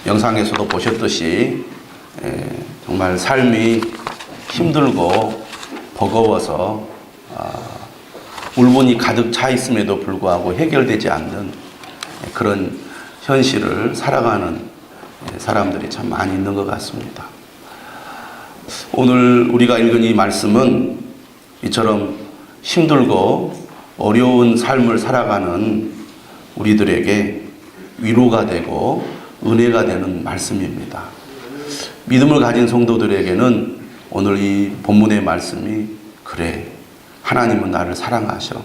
영상에서도 보셨듯이 정말 삶이 힘들고 버거워서 울분이 가득 차 있음에도 불구하고 해결되지 않는 그런 현실을 살아가는 사람들이 참 많이 있는 것 같습니다. 오늘 우리가 읽은 이 말씀은 이처럼 힘들고 어려운 삶을 살아가는 우리들에게 위로가 되고 은혜가 되는 말씀입니다. 믿음을 가진 성도들에게는 오늘 이 본문의 말씀이 그래, 하나님은 나를 사랑하셔,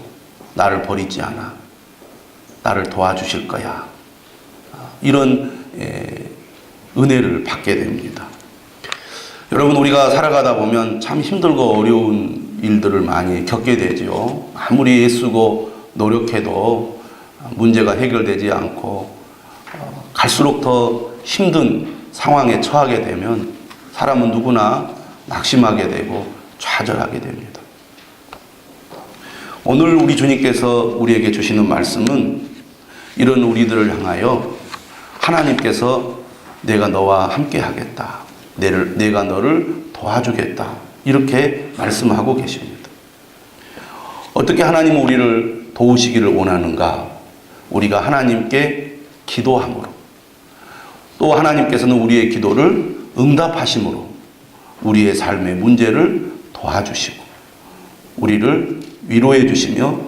나를 버리지 않아, 나를 도와주실 거야, 이런 은혜를 받게 됩니다. 여러분, 우리가 살아가다 보면 참 힘들고 어려운 일들을 많이 겪게 되죠. 아무리 애쓰고 노력해도 문제가 해결되지 않고 갈수록 더 힘든 상황에 처하게 되면 사람은 누구나 낙심하게 되고 좌절하게 됩니다. 오늘 우리 주님께서 우리에게 주시는 말씀은 이런 우리들을 향하여 하나님께서 내가 너와 함께 하겠다, 내가 너를 도와주겠다, 이렇게 말씀하고 계십니다. 어떻게 하나님은 우리를 도우시기를 원하는가? 우리가 하나님께 기도함으로, 또 하나님께서는 우리의 기도를 응답하심으로 우리의 삶의 문제를 도와주시고 우리를 위로해 주시며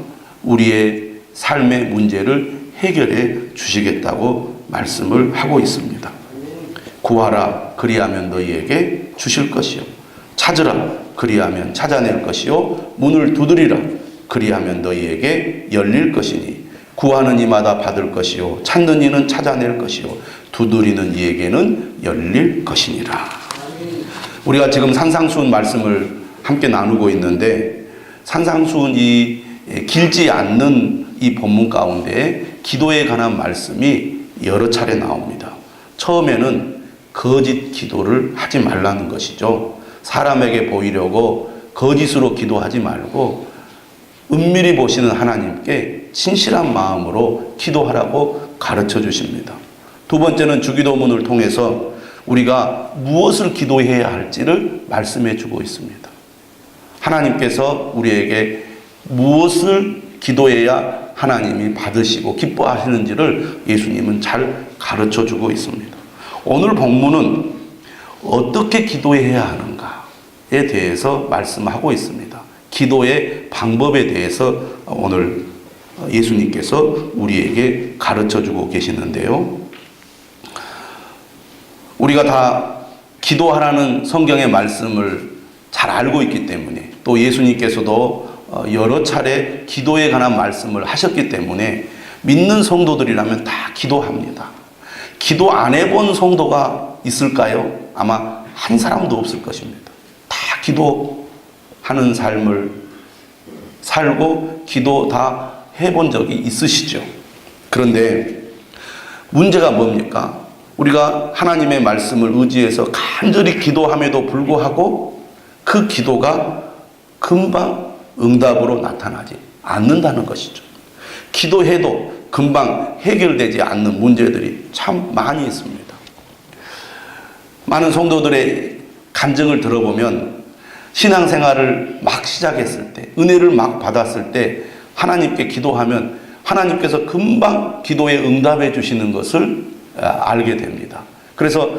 우리의 삶의 문제를 해결해 주시겠다고 말씀을 하고 있습니다. 구하라, 그리하면 너희에게 주실 것이요, 찾으라, 그리하면 찾아낼 것이요, 문을 두드리라, 그리하면 너희에게 열릴 것이니 구하는 이마다 받을 것이요, 찾는 이는 찾아낼 것이요, 두드리는 이에게는 열릴 것이니라. 우리가 지금 산상수훈 말씀을 함께 나누고 있는데, 산상수훈 이 길지 않는 이 본문 가운데 기도에 관한 말씀이 여러 차례 나옵니다. 처음에는 거짓 기도를 하지 말라는 것이죠. 사람에게 보이려고 거짓으로 기도하지 말고 은밀히 보시는 하나님께 진실한 마음으로 기도하라고 가르쳐 주십니다. 두 번째는 주기도문을 통해서 우리가 무엇을 기도해야 할지를 말씀해 주고 있습니다. 하나님께서 우리에게 무엇을 기도해야 하나님이 받으시고 기뻐하시는지를 예수님은 잘 가르쳐 주고 있습니다. 오늘 본문은 어떻게 기도해야 하는가에 대해서 말씀하고 있습니다. 기도의 방법에 대해서 오늘 예수님께서 우리에게 가르쳐 주고 계시는데요. 우리가 다 기도하라는 성경의 말씀을 잘 알고 있기 때문에, 또 예수님께서도 여러 차례 기도에 관한 말씀을 하셨기 때문에 믿는 성도들이라면 다 기도합니다. 기도 안 해본 성도가 있을까요? 아마 한 사람도 없을 것입니다. 다 기도하는 삶을 살고 기도 다 해본 적이 있으시죠. 그런데 문제가 뭡니까? 우리가 하나님의 말씀을 의지해서 간절히 기도함에도 불구하고 그 기도가 금방 응답으로 나타나지 않는다는 것이죠. 기도해도 금방 해결되지 않는 문제들이 참 많이 있습니다. 많은 성도들의 간증을 들어보면 신앙생활을 막 시작했을 때, 은혜를 막 받았을 때 하나님께 기도하면 하나님께서 금방 기도에 응답해 주시는 것을 알게 됩니다. 그래서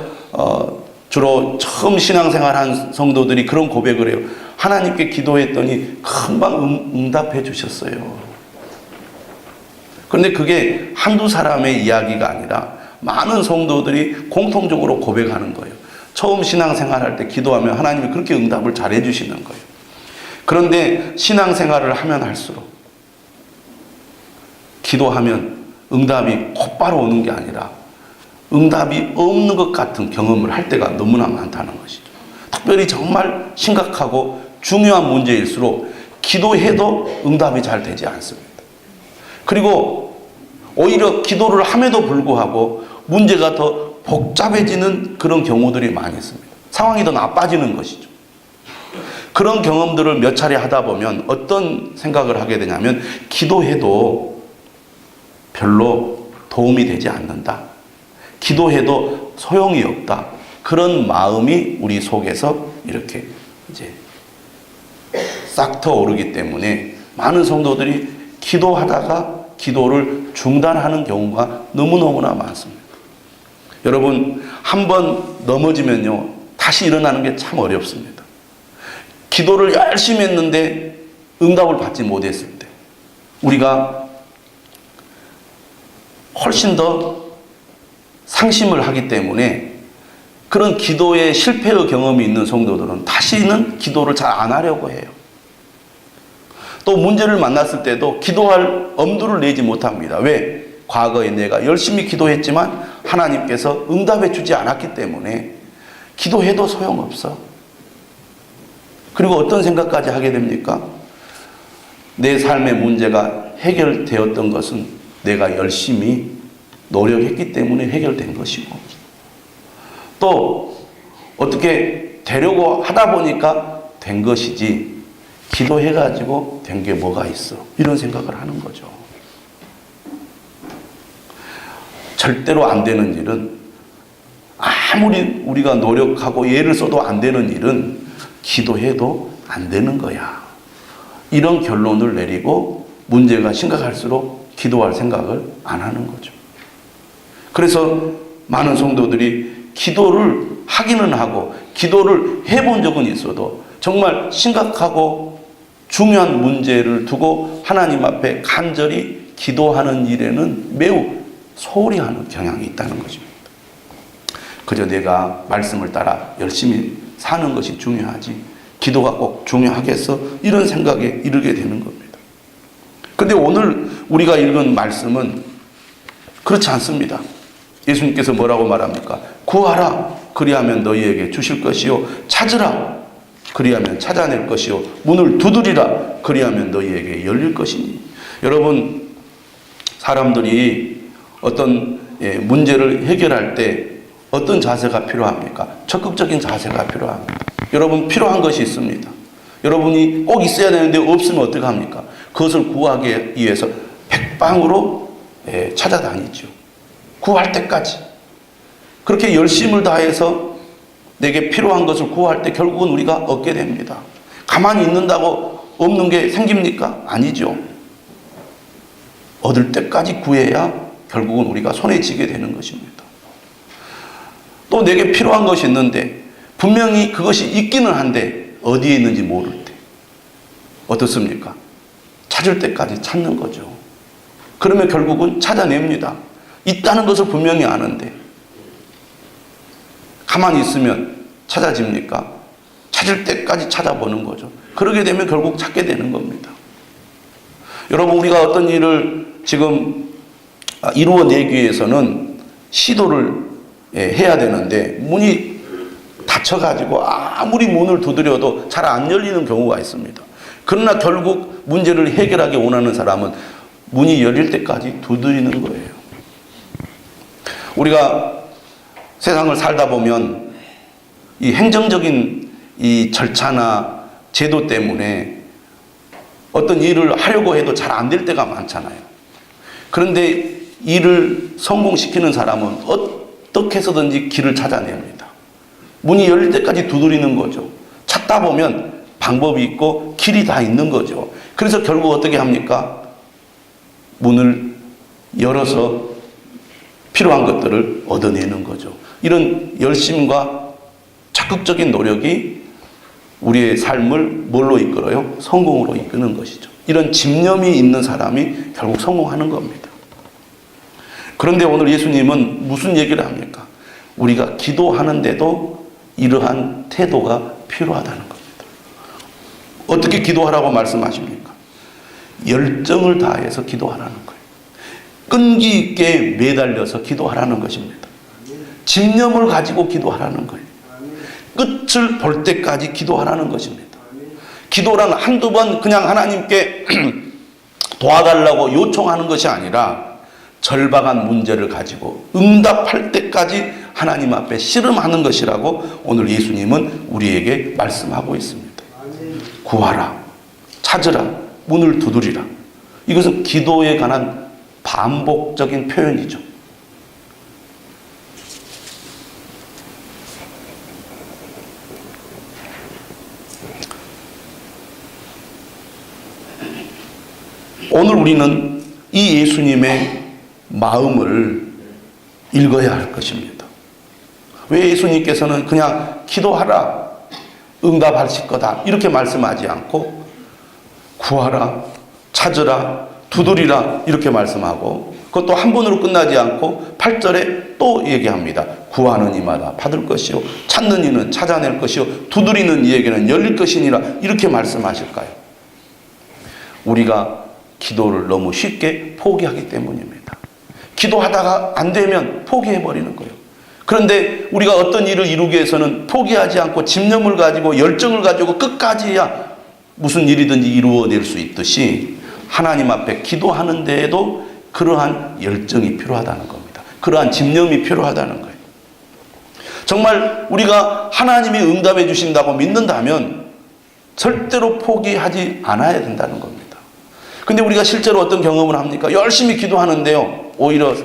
주로 처음 신앙생활한 성도들이 그런 고백을 해요. 하나님께 기도했더니 금방 응답해 주셨어요. 그런데 그게 한두 사람의 이야기가 아니라 많은 성도들이 공통적으로 고백하는 거예요. 처음 신앙생활할 때 기도하면 하나님이 그렇게 응답을 잘해 주시는 거예요. 그런데 신앙생활을 하면 할수록 기도하면 응답이 곧바로 오는 게 아니라 응답이 없는 것 같은 경험을 할 때가 너무나 많다는 것이죠. 특별히 정말 심각하고 중요한 문제일수록 기도해도 응답이 잘 되지 않습니다. 그리고 오히려 기도를 함에도 불구하고 문제가 더 복잡해지는 그런 경우들이 많이 있습니다. 상황이 더 나빠지는 것이죠. 그런 경험들을 몇 차례 하다 보면 어떤 생각을 하게 되냐면 기도해도 별로 도움이 되지 않는다. 기도해도 소용이 없다. 그런 마음이 우리 속에서 이렇게 이제 싹 터오르기 때문에 많은 성도들이 기도하다가 기도를 중단하는 경우가 너무너무나 많습니다. 여러분, 한번 넘어지면요, 다시 일어나는 게 참 어렵습니다. 기도를 열심히 했는데 응답을 받지 못했을 때 우리가 훨씬 더 상심을 하기 때문에 그런 기도의 실패의 경험이 있는 성도들은 다시는 기도를 잘 안 하려고 해요. 또 문제를 만났을 때도 기도할 엄두를 내지 못합니다. 왜? 과거에 내가 열심히 기도했지만 하나님께서 응답해 주지 않았기 때문에 기도해도 소용없어. 그리고 어떤 생각까지 하게 됩니까? 내 삶의 문제가 해결되었던 것은 내가 열심히 노력했기 때문에 해결된 것이고, 또 어떻게 되려고 하다 보니까 된 것이지 기도해가지고 된 게 뭐가 있어, 이런 생각을 하는 거죠. 절대로 안 되는 일은, 아무리 우리가 노력하고 애를 써도 안 되는 일은 기도해도 안 되는 거야. 이런 결론을 내리고 문제가 심각할수록 기도할 생각을 안 하는 거죠. 그래서 많은 성도들이 기도를 하기는 하고 기도를 해본 적은 있어도 정말 심각하고 중요한 문제를 두고 하나님 앞에 간절히 기도하는 일에는 매우 소홀히 하는 경향이 있다는 것입니다. 그저 내가 말씀을 따라 열심히 사는 것이 중요하지 기도가 꼭 중요하겠어? 이런 생각에 이르게 되는 겁니다. 그런데 오늘 우리가 읽은 말씀은 그렇지 않습니다. 예수님께서 뭐라고 말합니까? 구하라, 그리하면 너희에게 주실 것이요, 찾으라, 그리하면 찾아낼 것이요, 문을 두드리라, 그리하면 너희에게 열릴 것이니. 여러분, 사람들이 어떤 문제를 해결할 때 어떤 자세가 필요합니까? 적극적인 자세가 필요합니다. 여러분, 필요한 것이 있습니다. 여러분이 꼭 있어야 되는데 없으면 어떻게 합니까? 그것을 구하기 위해서 백방으로 찾아다니죠. 구할 때까지. 그렇게 열심을 다해서 내게 필요한 것을 구할 때 결국은 우리가 얻게 됩니다. 가만히 있는다고 없는 게 생깁니까? 아니죠. 얻을 때까지 구해야 결국은 우리가 손에 쥐게 되는 것입니다. 또 내게 필요한 것이 있는데 분명히 그것이 있기는 한데 어디에 있는지 모를 때 어떻습니까? 찾을 때까지 찾는 거죠. 그러면 결국은 찾아냅니다. 있다는 것을 분명히 아는데 가만히 있으면 찾아집니까? 찾을 때까지 찾아보는 거죠. 그러게 되면 결국 찾게 되는 겁니다. 여러분, 우리가 어떤 일을 지금 이루어내기 위해서는 시도를 해야 되는데 문이 닫혀가지고 아무리 문을 두드려도 잘 안 열리는 경우가 있습니다. 그러나 결국 문제를 해결하기 원하는 사람은 문이 열릴 때까지 두드리는 거예요. 우리가 세상을 살다 보면 이 행정적인 이 절차나 제도 때문에 어떤 일을 하려고 해도 잘 안 될 때가 많잖아요. 그런데 일을 성공시키는 사람은 어떻게 해서든지 길을 찾아냅니다. 문이 열릴 때까지 두드리는 거죠. 찾다 보면 방법이 있고 길이 다 있는 거죠. 그래서 결국 어떻게 합니까? 문을 열어서 필요한 것들을 얻어내는 거죠. 이런 열심과 적극적인 노력이 우리의 삶을 뭘로 이끌어요? 성공으로 이끄는 것이죠. 이런 집념이 있는 사람이 결국 성공하는 겁니다. 그런데 오늘 예수님은 무슨 얘기를 합니까? 우리가 기도하는데도 이러한 태도가 필요하다는 겁니다. 어떻게 기도하라고 말씀하십니까? 열정을 다해서 기도하라는 거예요. 끈기 있게 매달려서 기도하라는 것입니다. 집념을 가지고 기도하라는 거예요. 끝을 볼 때까지 기도하라는 것입니다. 기도란 한두 번 그냥 하나님께 도와달라고 요청하는 것이 아니라 절박한 문제를 가지고 응답할 때까지 하나님 앞에 씨름하는 것이라고 오늘 예수님은 우리에게 말씀하고 있습니다. 구하라, 찾으라, 문을 두드리라. 이것은 기도에 관한 반복적인 표현이죠. 오늘 우리는 이 예수님의 마음을 읽어야 할 것입니다. 왜 예수님께서는 그냥 기도하라, 응답하실 거다 이렇게 말씀하지 않고 구하라, 찾으라, 두드리라 이렇게 말씀하고, 그것도 한 번으로 끝나지 않고 8절에 또 얘기합니다. 구하는 이마다 받을 것이요, 찾는 이는 찾아낼 것이요, 두드리는 이에게는 열릴 것이니라 이렇게 말씀하실까요? 우리가 기도를 너무 쉽게 포기하기 때문입니다. 기도하다가 안 되면 포기해버리는 거예요. 그런데 우리가 어떤 일을 이루기 위해서는 포기하지 않고 집념을 가지고 열정을 가지고 끝까지 해야 무슨 일이든지 이루어낼 수 있듯이 하나님 앞에 기도하는 데에도 그러한 열정이 필요하다는 겁니다. 그러한 집념이 필요하다는 거예요. 정말 우리가 하나님이 응답해 주신다고 믿는다면 절대로 포기하지 않아야 된다는 겁니다. 근데 우리가 실제로 어떤 경험을 합니까? 열심히 기도하는데요, 오히려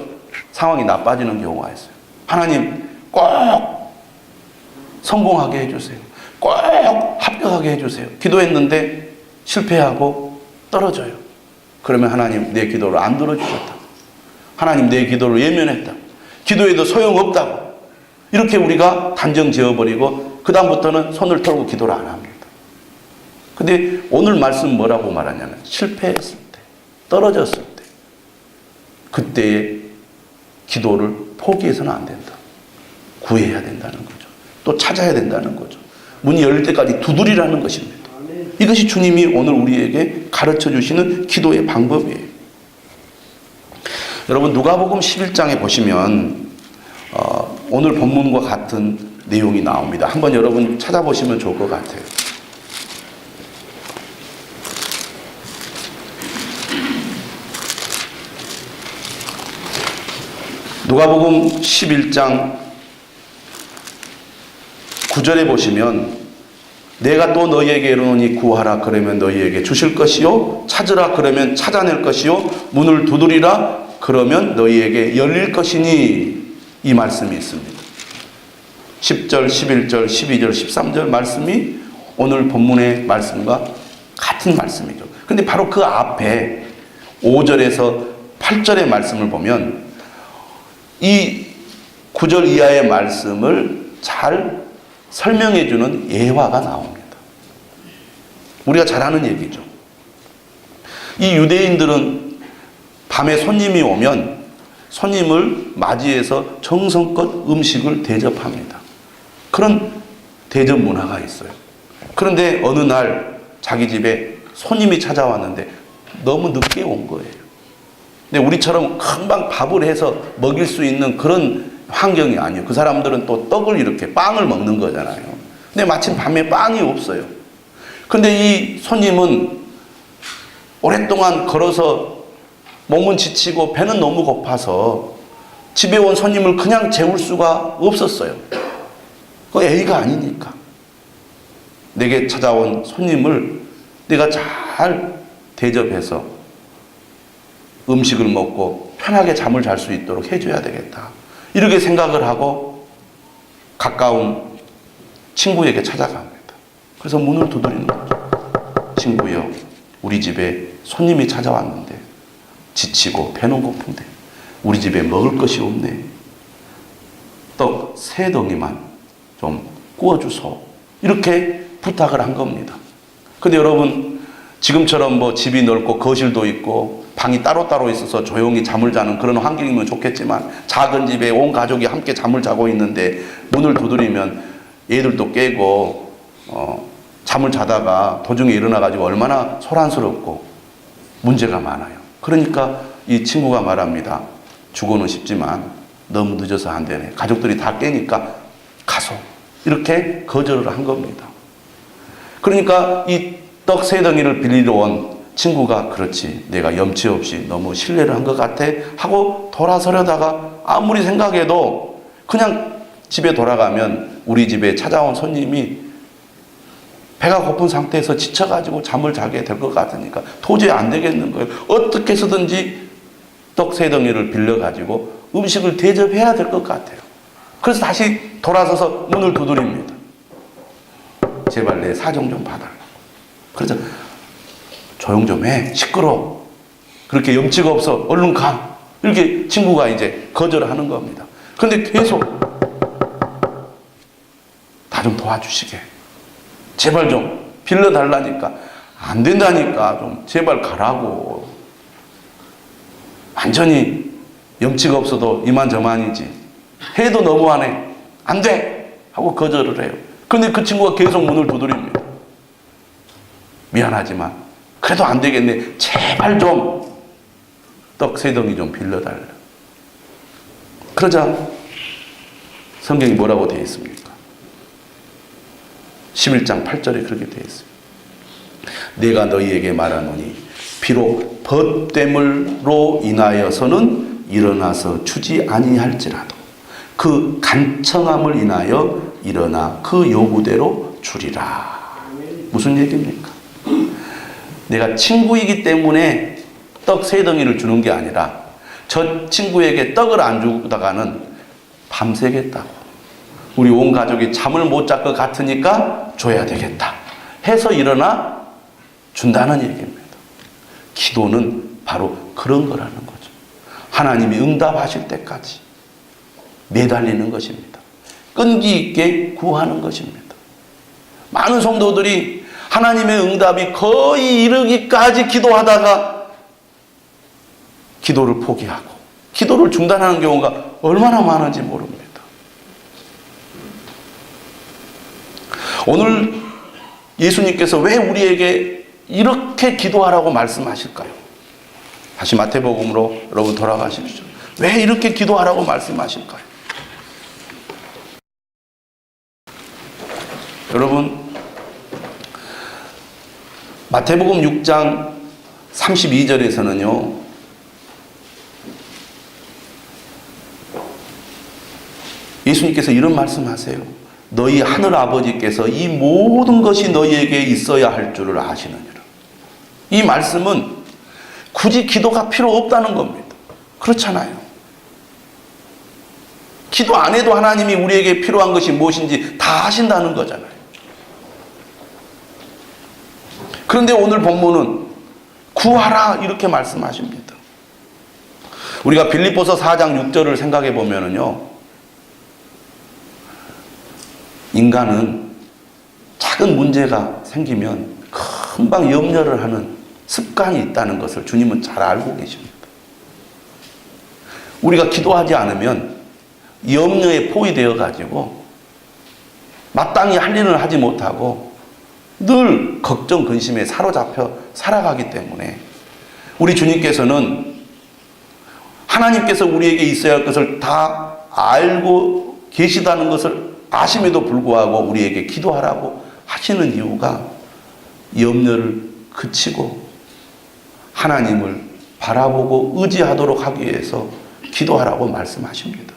상황이 나빠지는 경우가 있어요. 하나님 꼭 성공하게 해주세요. 꼭 합격하게 해주세요. 기도했는데 실패하고 떨어져요. 그러면 하나님 내 기도를 안 들어주셨다. 하나님 내 기도를 예면했다. 기도해도 소용없다고. 이렇게 우리가 단정 지어버리고 그 다음부터는 손을 털고 기도를 안 합니다. 근데 오늘 말씀 뭐라고 말하냐면 실패했을 때, 떨어졌을 때, 그때의 기도를 포기해서는 안 된다. 구해야 된다는 거죠. 또 찾아야 된다는 거죠. 문이 열릴 때까지 두드리라는 것입니다. 이것이 주님이 오늘 우리에게 가르쳐 주시는 기도의 방법이에요. 여러분 누가복음 11장에 보시면 오늘 본문과 같은 내용이 나옵니다. 한번 여러분 찾아보시면 좋을 것 같아요. 누가복음 11장 9절에 보시면 내가 또 너희에게 이르노니 구하라 그러면 너희에게 주실 것이요, 찾으라 그러면 찾아낼 것이요, 문을 두드리라 그러면 너희에게 열릴 것이니, 이 말씀이 있습니다. 10절, 11절, 12절, 13절 말씀이 오늘 본문의 말씀과 같은 말씀이죠. 근데 바로 그 앞에 5절에서 8절의 말씀을 보면 이 9절 이하의 말씀을 잘 설명해 주는 예화가 나옵니다. 우리가 잘 아는 얘기죠. 이 유대인들은 밤에 손님이 오면 손님을 맞이해서 정성껏 음식을 대접합니다. 그런 대접 문화가 있어요. 그런데 어느 날 자기 집에 손님이 찾아왔는데 너무 늦게 온 거예요. 근데 우리처럼 금방 밥을 해서 먹일 수 있는 그런 환경이 아니에요. 그 사람들은 또 떡을 이렇게 빵을 먹는 거잖아요. 근데 마침 밤에 빵이 없어요. 근데 이 손님은 오랫동안 걸어서 몸은 지치고 배는 너무 고파서 집에 온 손님을 그냥 재울 수가 없었어요. 그 A가 아니니까. 내게 찾아온 손님을 내가 잘 대접해서 음식을 먹고 편하게 잠을 잘 수 있도록 해줘야 되겠다. 이렇게 생각을 하고 가까운 친구에게 찾아갑니다. 그래서 문을 두드리는 거죠. 친구여, 우리 집에 손님이 찾아왔는데 지치고 배는 고픈데 우리 집에 먹을 것이 없네. 떡 3덩이만 좀 구워주소. 이렇게 부탁을 한 겁니다. 근데 여러분 지금처럼 뭐 집이 넓고 거실도 있고 방이 따로따로 있어서 조용히 잠을 자는 그런 환경이면 좋겠지만 작은 집에 온 가족이 함께 잠을 자고 있는데 문을 두드리면 애들도 깨고 잠을 자다가 도중에 일어나가지고 얼마나 소란스럽고 문제가 많아요. 그러니까 이 친구가 말합니다. 주고는 싶지만 너무 늦어서 안 되네. 가족들이 다 깨니까 가소. 이렇게 거절을 한 겁니다. 그러니까 이 떡 3덩이를 빌리러 온 친구가 그렇지, 내가 염치 없이 너무 신뢰를 한 것 같아 하고 돌아서려다가 아무리 생각해도 그냥 집에 돌아가면 우리 집에 찾아온 손님이 배가 고픈 상태에서 지쳐가지고 잠을 자게 될 것 같으니까 도저히 안 되겠는 거예요. 어떻게 해서든지 떡 3덩이를 빌려가지고 음식을 대접해야 될 것 같아요. 그래서 다시 돌아서서 문을 두드립니다. 제발 내 사정 좀 봐달라. 그래서 조용 좀 해. 시끄러워. 그렇게 염치가 없어. 얼른 가. 이렇게 친구가 이제 거절하는 겁니다. 그런데 계속 나 좀 도와주시게. 제발 좀 빌려달라니까. 안 된다니까. 좀 제발 가라고. 완전히 염치가 없어도 이만저만이지. 해도 너무하네. 안 돼! 하고 거절을 해요. 그런데 그 친구가 계속 문을 두드립니다. 미안하지만 그래도 안 되겠네. 제발 좀 떡 3덩이 좀 빌려달라. 그러자 성경이 뭐라고 되어 있습니까? 11장 8절에 그렇게 되어 있습니다. 내가 너희에게 말하노니 비록 벗됨으로 인하여서는 일어나서 주지 아니할지라도 그 간청함을 인하여 일어나 그 요구대로 주리라. 무슨 얘기입니까? 내가 친구이기 때문에 떡 3덩이를 주는 게 아니라 저 친구에게 떡을 안 주다가는 밤새겠다고. 우리 온 가족이 잠을 못 잘 것 같으니까 줘야 되겠다 해서 일어나 준다는 얘기입니다. 기도는 바로 그런 거라는 거죠. 하나님이 응답하실 때까지 매달리는 것입니다. 끈기 있게 구하는 것입니다. 많은 성도들이 하나님의 응답이 거의 이르기까지 기도하다가 기도를 포기하고 기도를 중단하는 경우가 얼마나 많은지 모릅니다. 오늘 예수님께서 왜 우리에게 이렇게 기도하라고 말씀하실까요? 다시 마태복음으로 여러분 돌아가십시오. 왜 이렇게 기도하라고 말씀하실까요? 여러분, 마태복음 6장 32절에서는요, 예수님께서 이런 말씀하세요. 너희 하늘 아버지께서 이 모든 것이 너희에게 있어야 할 줄을 아시느니라. 이 말씀은 굳이 기도가 필요 없다는 겁니다. 그렇잖아요. 기도 안 해도 하나님이 우리에게 필요한 것이 무엇인지 다 아신다는 거잖아요. 그런데 오늘 본문은 구하라 이렇게 말씀하십니다. 우리가 빌립보서 4장 6절을 생각해 보면은요, 인간은 작은 문제가 생기면 금방 염려를 하는 습관이 있다는 것을 주님은 잘 알고 계십니다. 우리가 기도하지 않으면 염려에 포위되어 가지고 마땅히 할 일을 하지 못하고 늘 걱정 근심에 사로잡혀 살아가기 때문에 우리 주님께서는 하나님께서 우리에게 있어야 할 것을 다 알고 계시다는 것을 아심에도 불구하고 우리에게 기도하라고 하시는 이유가 염려를 그치고 하나님을 바라보고 의지하도록 하기 위해서 기도하라고 말씀하십니다.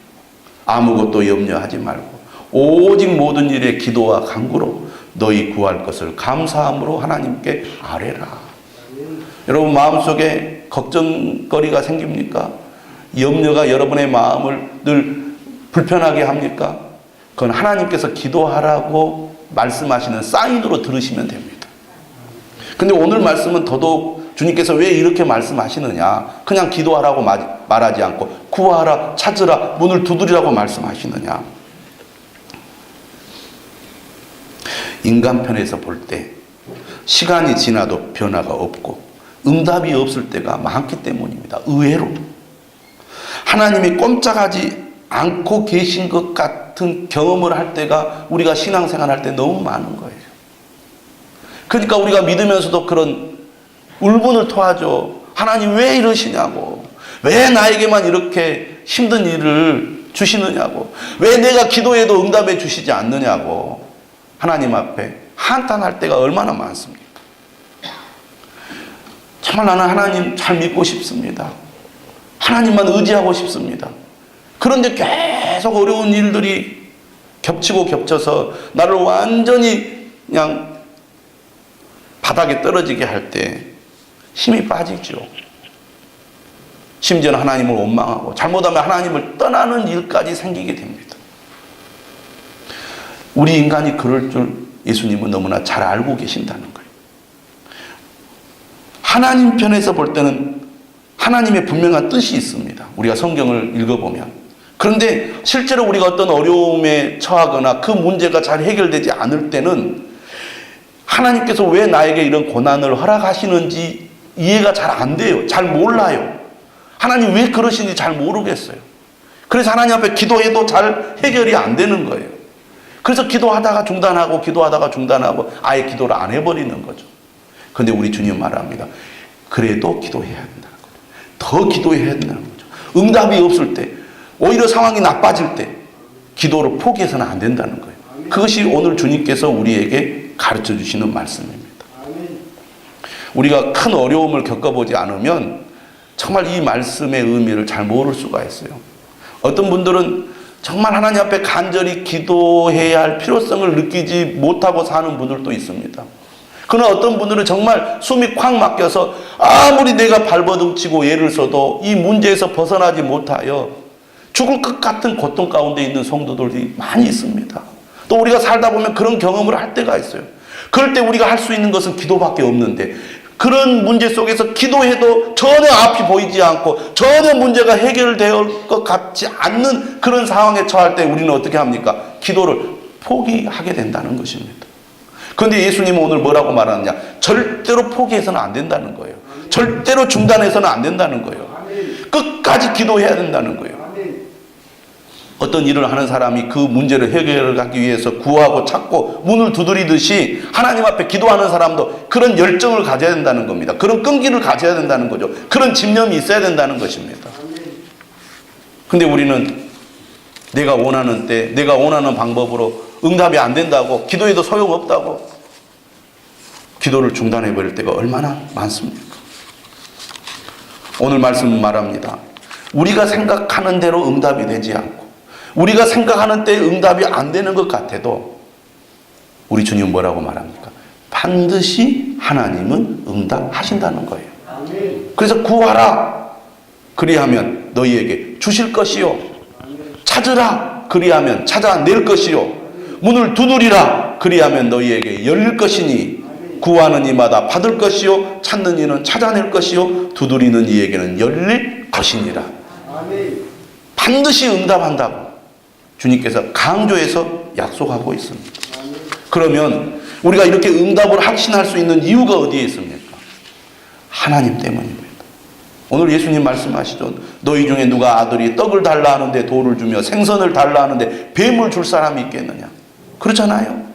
아무것도 염려하지 말고 오직 모든 일에 기도와 간구로 너희 구할 것을 감사함으로 하나님께 아뢰라. 여러분 마음속에 걱정거리가 생깁니까? 염려가 여러분의 마음을 늘 불편하게 합니까? 그건 하나님께서 기도하라고 말씀하시는 사인으로 들으시면 됩니다. 근데 오늘 말씀은 더더욱 주님께서 왜 이렇게 말씀하시느냐? 그냥 기도하라고 말하지 않고 구하라, 찾으라, 문을 두드리라고 말씀하시느냐? 인간 편에서 볼 때 시간이 지나도 변화가 없고 응답이 없을 때가 많기 때문입니다. 의외로 하나님이 꼼짝하지 않고 계신 것 같은 경험을 할 때가 우리가 신앙생활 할 때 너무 많은 거예요. 그러니까 우리가 믿으면서도 그런 울분을 토하죠. 하나님 왜 이러시냐고. 왜 나에게만 이렇게 힘든 일을 주시느냐고. 왜 내가 기도해도 응답해 주시지 않느냐고. 하나님 앞에 한탄할 때가 얼마나 많습니까? 정말 나는 하나님 잘 믿고 싶습니다. 하나님만 의지하고 싶습니다. 그런데 계속 어려운 일들이 겹치고 겹쳐서 나를 완전히 그냥 바닥에 떨어지게 할 때 힘이 빠지죠. 심지어는 하나님을 원망하고 잘못하면 하나님을 떠나는 일까지 생기게 됩니다. 우리 인간이 그럴 줄 예수님은 너무나 잘 알고 계신다는 거예요. 하나님 편에서 볼 때는 하나님의 분명한 뜻이 있습니다. 우리가 성경을 읽어보면. 그런데 실제로 우리가 어떤 어려움에 처하거나 그 문제가 잘 해결되지 않을 때는 하나님께서 왜 나에게 이런 고난을 허락하시는지 이해가 잘 안 돼요. 잘 몰라요. 하나님 왜 그러시는지 잘 모르겠어요. 그래서 하나님 앞에 기도해도 잘 해결이 안 되는 거예요. 그래서 기도하다가 중단하고 기도하다가 중단하고 아예 기도를 안 해버리는 거죠. 그런데 우리 주님 말합니다. 그래도 기도해야 된다는 거죠. 더 기도해야 된다는 거죠. 응답이 없을 때, 오히려 상황이 나빠질 때 기도를 포기해서는 안 된다는 거예요. 그것이 오늘 주님께서 우리에게 가르쳐 주시는 말씀입니다. 우리가 큰 어려움을 겪어보지 않으면 정말 이 말씀의 의미를 잘 모를 수가 있어요. 어떤 분들은 정말 하나님 앞에 간절히 기도해야 할 필요성을 느끼지 못하고 사는 분들도 있습니다. 그러나 어떤 분들은 정말 숨이 콱 막혀서 아무리 내가 발버둥치고 애를 써도 이 문제에서 벗어나지 못하여 죽을 것 같은 고통 가운데 있는 성도들이 많이 있습니다. 또 우리가 살다 보면 그런 경험을 할 때가 있어요. 그럴 때 우리가 할 수 있는 것은 기도밖에 없는데 그런 문제 속에서 기도해도 전혀 앞이 보이지 않고 전혀 문제가 해결될 것 같지 않는 그런 상황에 처할 때 우리는 어떻게 합니까? 기도를 포기하게 된다는 것입니다. 그런데 예수님은 오늘 뭐라고 말하느냐? 절대로 포기해서는 안 된다는 거예요. 절대로 중단해서는 안 된다는 거예요. 끝까지 기도해야 된다는 거예요. 어떤 일을 하는 사람이 그 문제를 해결하기 위해서 구하고 찾고 문을 두드리듯이 하나님 앞에 기도하는 사람도 그런 열정을 가져야 된다는 겁니다. 그런 끈기를 가져야 된다는 거죠. 그런 집념이 있어야 된다는 것입니다. 근데 우리는 내가 원하는 때, 내가 원하는 방법으로 응답이 안 된다고, 기도해도 소용없다고 기도를 중단해 버릴 때가 얼마나 많습니까? 오늘 말씀은 말합니다. 우리가 생각하는 대로 응답이 되지 않고 우리가 생각하는 때 응답이 안 되는 것 같아도 우리 주님 뭐라고 말합니까? 반드시 하나님은 응답하신다는 거예요. 그래서 구하라 그리하면 너희에게 주실 것이요 찾으라 그리하면 찾아낼 것이요 문을 두드리라 그리하면 너희에게 열릴 것이니 구하는 이마다 받을 것이요 찾는 이는 찾아낼 것이요 두드리는 이에게는 열릴 것이니라. 반드시 응답한다고 주님께서 강조해서 약속하고 있습니다. 그러면 우리가 이렇게 응답을 확신할 수 있는 이유가 어디에 있습니까? 하나님 때문입니다. 오늘 예수님 말씀하시죠. 너희 중에 누가 아들이 떡을 달라 하는데 돌을 주며 생선을 달라 하는데 뱀을 줄 사람이 있겠느냐? 그렇잖아요.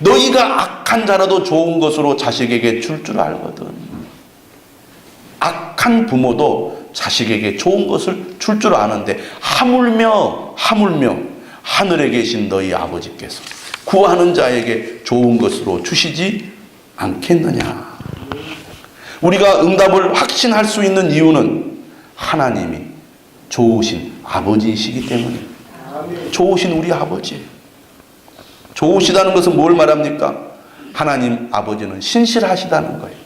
너희가 악한 자라도 좋은 것으로 자식에게 줄 줄 알거든. 악한 부모도 자식에게 좋은 것을 줄 줄 아는데 하물며 하늘에 계신 너희 아버지께서 구하는 자에게 좋은 것으로 주시지 않겠느냐. 우리가 응답을 확신할 수 있는 이유는 하나님이 좋으신 아버지이시기 때문입니다. 좋으신 우리 아버지. 좋으시다는 것은 뭘 말합니까? 하나님 아버지는 신실하시다는 거예요.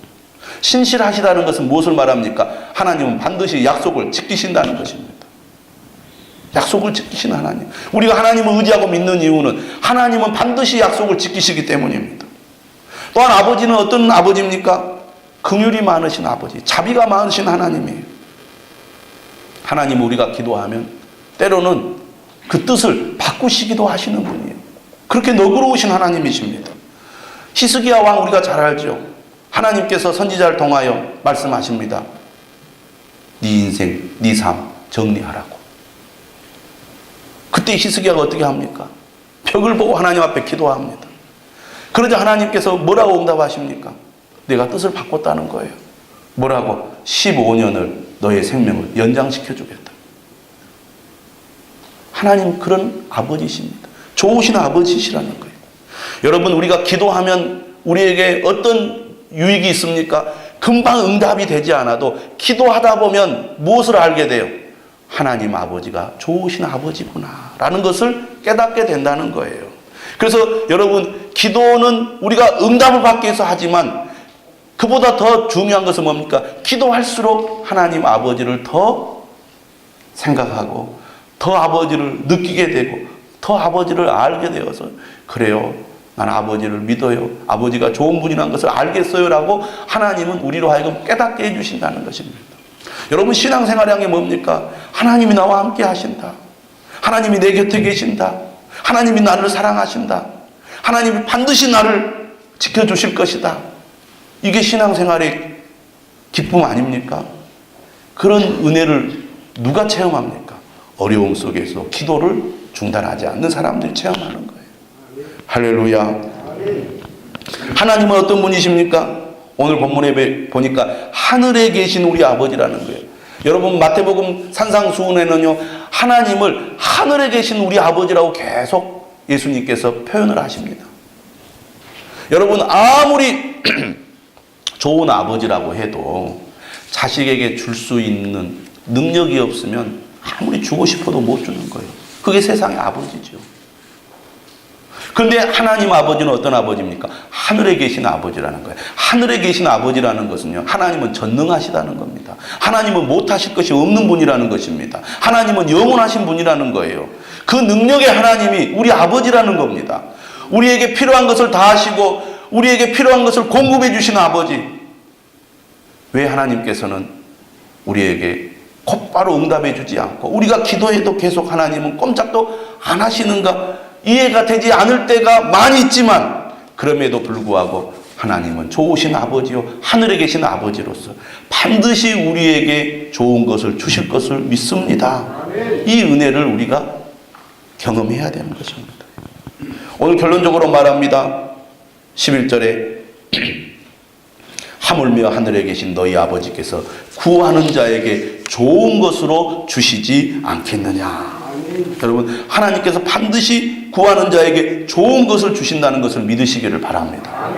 신실하시다는 것은 무엇을 말합니까? 하나님은 반드시 약속을 지키신다는 것입니다. 약속을 지키시는 하나님. 우리가 하나님을 의지하고 믿는 이유는 하나님은 반드시 약속을 지키시기 때문입니다. 또한 아버지는 어떤 아버지입니까? 긍휼이 많으신 아버지, 자비가 많으신 하나님이에요. 하나님 우리가 기도하면 때로는 그 뜻을 바꾸시기도 하시는 분이에요. 그렇게 너그러우신 하나님이십니다. 히스기야 왕 우리가 잘 알죠. 하나님께서 선지자를 통하여 말씀하십니다. 네 인생, 네 삶 정리하라고. 그때 히스기야가 어떻게 합니까? 벽을 보고 하나님 앞에 기도합니다. 그러자 하나님께서 뭐라고 응답하십니까? 내가 뜻을 바꿨다는 거예요. 뭐라고? 15년을 너의 생명을 연장시켜 주겠다. 하나님 그런 아버지십니다. 좋으신 아버지시라는 거예요. 여러분 우리가 기도하면 우리에게 어떤 유익이 있습니까? 금방 응답이 되지 않아도 기도하다 보면 무엇을 알게 돼요? 하나님 아버지가 좋으신 아버지구나 라는 것을 깨닫게 된다는 거예요. 그래서 여러분 기도는 우리가 응답을 받기 위해서 하지만 그보다 더 중요한 것은 뭡니까? 기도할수록 하나님 아버지를 더 생각하고 더 아버지를 느끼게 되고 더 아버지를 알게 되어서 그래요. 난 아버지를 믿어요. 아버지가 좋은 분이라는 것을 알겠어요 라고 하나님은 우리로 하여금 깨닫게 해주신다는 것입니다. 여러분 신앙생활이란 게 뭡니까? 하나님이 나와 함께 하신다. 하나님이 내 곁에 계신다. 하나님이 나를 사랑하신다. 하나님이 반드시 나를 지켜주실 것이다. 이게 신앙생활의 기쁨 아닙니까? 그런 은혜를 누가 체험합니까? 어려움 속에서 기도를 중단하지 않는 사람들이 체험하는 거예요. 할렐루야. 하나님은 어떤 분이십니까? 오늘 본문에 보니까 하늘에 계신 우리 아버지라는 거예요. 여러분 마태복음 산상수훈에는요, 하나님을 하늘에 계신 우리 아버지라고 계속 예수님께서 표현을 하십니다. 여러분 아무리 좋은 아버지라고 해도 자식에게 줄 수 있는 능력이 없으면 아무리 주고 싶어도 못 주는 거예요. 그게 세상의 아버지죠. 그런데 하나님 아버지는 어떤 아버지입니까? 하늘에 계신 아버지라는 거예요. 하늘에 계신 아버지라는 것은요, 하나님은 전능하시다는 겁니다. 하나님은 못하실 것이 없는 분이라는 것입니다. 하나님은 영원하신 분이라는 거예요. 그 능력의 하나님이 우리 아버지라는 겁니다. 우리에게 필요한 것을 다 하시고 우리에게 필요한 것을 공급해 주시는 아버지. 왜 하나님께서는 우리에게 곧바로 응답해 주지 않고 우리가 기도해도 계속 하나님은 꼼짝도 안 하시는가 이해가 되지 않을 때가 많이 있지만, 그럼에도 불구하고 하나님은 좋으신 아버지요, 하늘에 계신 아버지로서 반드시 우리에게 좋은 것을 주실 것을 믿습니다. 이 은혜를 우리가 경험해야 되는 것입니다. 오늘 결론적으로 말합니다. 11절에 하물며 하늘에 계신 너희 아버지께서 구하는 자에게 좋은 것으로 주시지 않겠느냐. 여러분 하나님께서 반드시 구하는 자에게 좋은 것을 주신다는 것을 믿으시기를 바랍니다.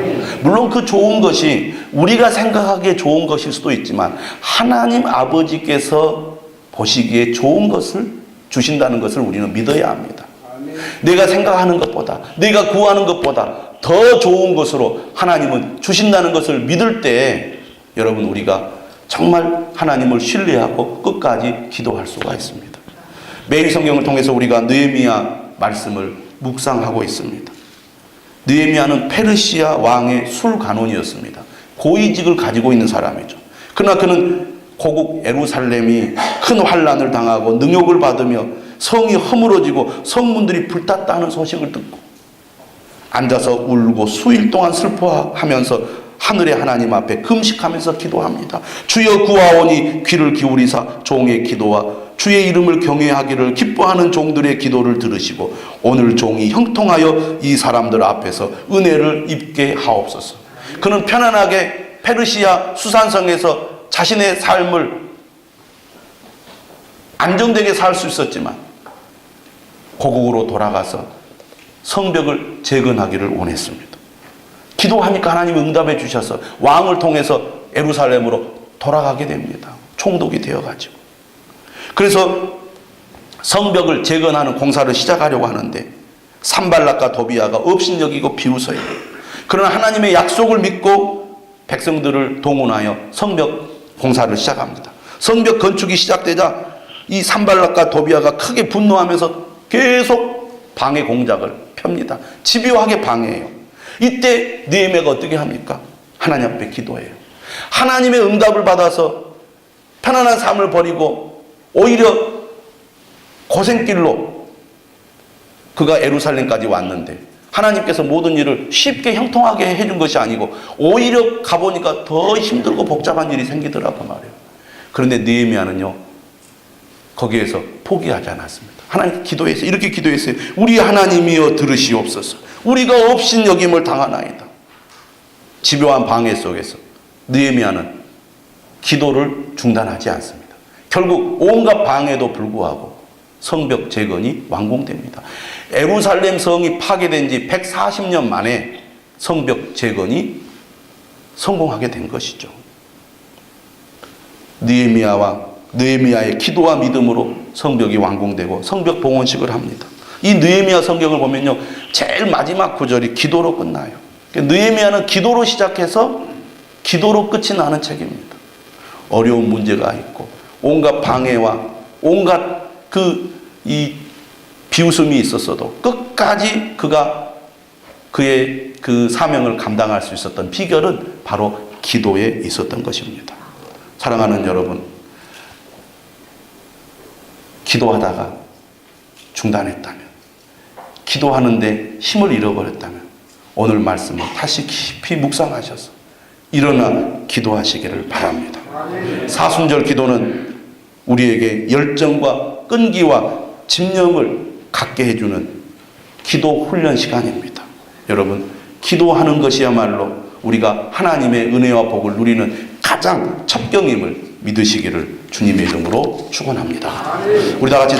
물론 그 좋은 것이 우리가 생각하기에 좋은 것일 수도 있지만 하나님 아버지께서 보시기에 좋은 것을 주신다는 것을 우리는 믿어야 합니다. 내가 생각하는 것보다, 내가 구하는 것보다 더 좋은 것으로 하나님은 주신다는 것을 믿을 때 여러분 우리가 정말 하나님을 신뢰하고 끝까지 기도할 수가 있습니다. 매일 성경을 통해서 우리가 느헤미야 말씀을 묵상하고 있습니다. 느헤미야는 페르시아 왕의 술관원이었습니다. 고위직을 가지고 있는 사람이죠. 그러나 그는 고국 예루살렘이 큰 환난을 당하고 능욕을 받으며 성이 허물어지고 성문들이 불탔다는 소식을 듣고 앉아서 울고 수일 동안 슬퍼하면서 하늘의 하나님 앞에 금식하면서 기도합니다. 주여 구하오니 귀를 기울이사 종의 기도와 주의 이름을 경외하기를 기뻐하는 종들의 기도를 들으시고 오늘 종이 형통하여 이 사람들 앞에서 은혜를 입게 하옵소서. 그는 편안하게 페르시아 수산성에서 자신의 삶을 안정되게 살 수 있었지만 고국으로 돌아가서 성벽을 재건하기를 원했습니다. 기도하니까 하나님이 응답해 주셔서 왕을 통해서 예루살렘으로 돌아가게 됩니다. 총독이 되어가지고. 그래서 성벽을 재건하는 공사를 시작하려고 하는데 산발락과 도비아가 업신여기고 비웃어요. 그러나 하나님의 약속을 믿고 백성들을 동원하여 성벽 공사를 시작합니다. 성벽 건축이 시작되자 이 산발락과 도비아가 크게 분노하면서 계속 방해 공작을 펴니다. 집요하게 방해해요. 이때 느헤미야가 어떻게 합니까? 하나님 앞에 기도해요. 하나님의 응답을 받아서 편안한 삶을 버리고 오히려 고생길로 그가 예루살렘까지 왔는데 하나님께서 모든 일을 쉽게 형통하게 해준 것이 아니고 오히려 가보니까 더 힘들고 복잡한 일이 생기더라고 말이에요. 그런데 느헤미야는요 거기에서 포기하지 않았습니다. 하나님 기도했어요. 이렇게 기도했어요. 우리 하나님이여 들으시옵소서. 우리가 업신여김을 당하나이다. 집요한 방해 속에서 느헤미야는 기도를 중단하지 않습니다. 결국 온갖 방해도 불구하고 성벽 재건이 완공됩니다. 예루살렘 성이 파괴된 지 140년 만에 성벽 재건이 성공하게 된 것이죠. 느헤미야의 기도와 믿음으로 성벽이 완공되고 성벽 봉헌식을 합니다. 이 느헤미야 성경을 보면요, 제일 마지막 구절이 기도로 끝나요. 느헤미야는 기도로 시작해서 기도로 끝이 나는 책입니다. 어려운 문제가 있고 온갖 방해와 온갖 이 비웃음이 있었어도 끝까지 그가 그의 그 사명을 감당할 수 있었던 비결은 바로 기도에 있었던 것입니다. 사랑하는 여러분, 기도하다가 중단했다면, 기도하는데 힘을 잃어버렸다면 오늘 말씀을 다시 깊이 묵상하셔서 일어나 기도하시기를 바랍니다. 사순절 기도는 우리에게 열정과 끈기와 집념을 갖게 해주는 기도 훈련 시간입니다. 여러분, 기도하는 것이야말로 우리가 하나님의 은혜와 복을 누리는 가장 첩경임을 믿으시기를 주님의 이름으로 축원합니다. 우리 다 같이